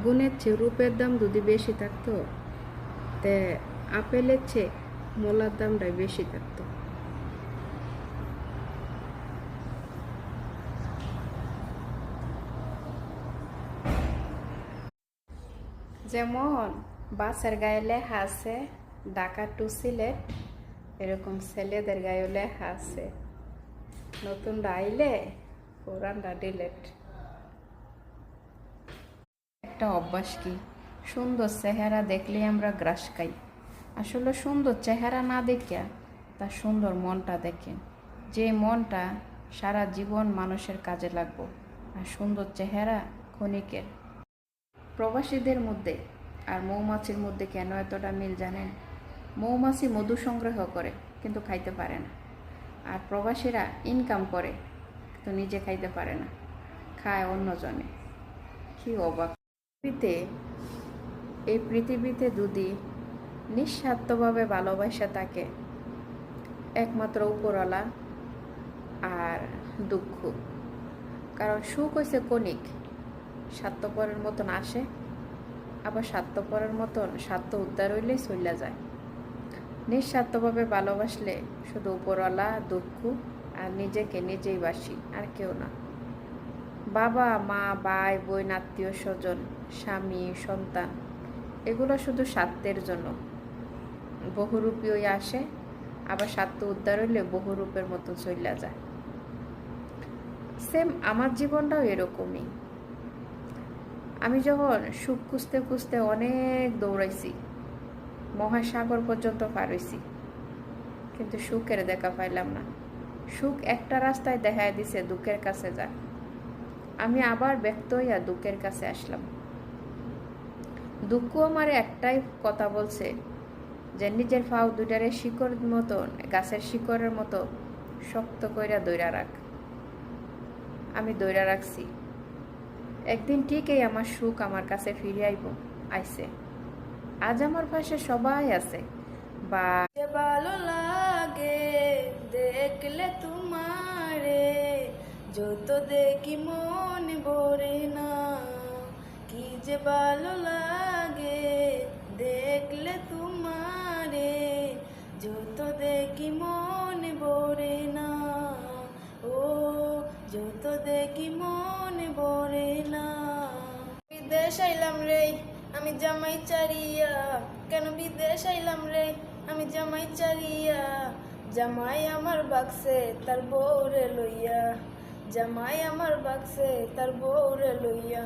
গুণের চেয়ে রূপের দাম যদি বেশি থাকতো, তে আপেলের চেয়ে মলার দামটাই বেশি থাকতো। যেমন বাসের গায়ে লেখা আছে ঢাকা টু সিলেট, এরকম ছেলেদের গায়ে লেখা আছে নতুনটা আইলে পুরানটা ডিলেট। একটা অভ্যাস কি, সুন্দর চেহারা দেখলে আমরা গ্রাস খাই। আসলে সুন্দর চেহারা না দেখিয়া তার সুন্দর মনটা দেখেন, যে মনটা সারা জীবন মানুষের কাজে লাগবো। আর সুন্দর চেহারা ক্ষণিকের। প্রবাসীদের মধ্যে আর মৌমাছির মধ্যে কেন এতটা মিল জানেন? মৌমাছি মধু সংগ্রহ করে কিন্তু খাইতে পারে না, আর প্রবাসীরা ইনকাম করে কিন্তু নিজে খাইতে পারে না, খায় অন্যজনে। কি অবাক! এই পৃথিবীতে যদি নিঃস্বার্থভাবে ভালোবাসা থাকে একমাত্র উপরওয়ালা আর দুঃখ। কারণ সুখ হইছে কণিক, স্বার্থপরের মতন আসে, আবার স্বার্থপরের মতন স্বার্থ উদ্ধার হইলে চলে যায়। নিঃস্বার্থভাবে ভালোবাসলে শুধু উপরওয়ালা, দুঃখ আর নিজেকে নিজেই বাসি, আর কেউ না। বাবা মা, ভাই বোন, আত্মীয় স্বজন, স্বামী, সন্তান, এগুলো শুধু স্বার্থের জন্য। বহুরূপী হয়ে আসে, আবার স্বার্থ উদ্ধার হইলে বহুরূপের মতন চলে যায়। সেম আমার জীবনটাও এরকমই। আমি যখন সুখ খুঁজতে খুঁজতে অনেক দৌড়াইছি, মহাসাগর পর্যন্ত পার হইছি, কিন্তু সুখের দেখা পাইলাম না। সুখ একটা রাস্তায় দেখায় দিছে দুঃখের কাছে যা। আমি আবার ব্যক্ত হইয়া দুঃখের কাছে আসলাম। দুঃখ আমার একটাই কথা বলছে যে নিজের পাও দুটারে শিকড় মতন, গাছের শিকড়ের মতো শক্ত কইরা দইরা রাখ। আমি দইরা রাখছি, একদিন ঠিকই আমার সুখ আমার কাছে ফিরে আইছে। আজ আমার পাশে সবাই আছে। বা ভালো লাগে দেখলে তোমারে, যত দেখি মন ভরে না। কি যে ভালো লাগে দেখলে তোমারে, যত দেখি মন ভরে না। ও যত দেখি মন ভরে না। বিদেশ আইলাম রে আমি জামাই চারিয়া, কেন বিদেশ আইলাম রে আমি জামাই চারিয়া। জামাই আমার বাক্সে তার বউরে লইয়া, জামাই আমার বাক্সে তার বউরে লইয়া।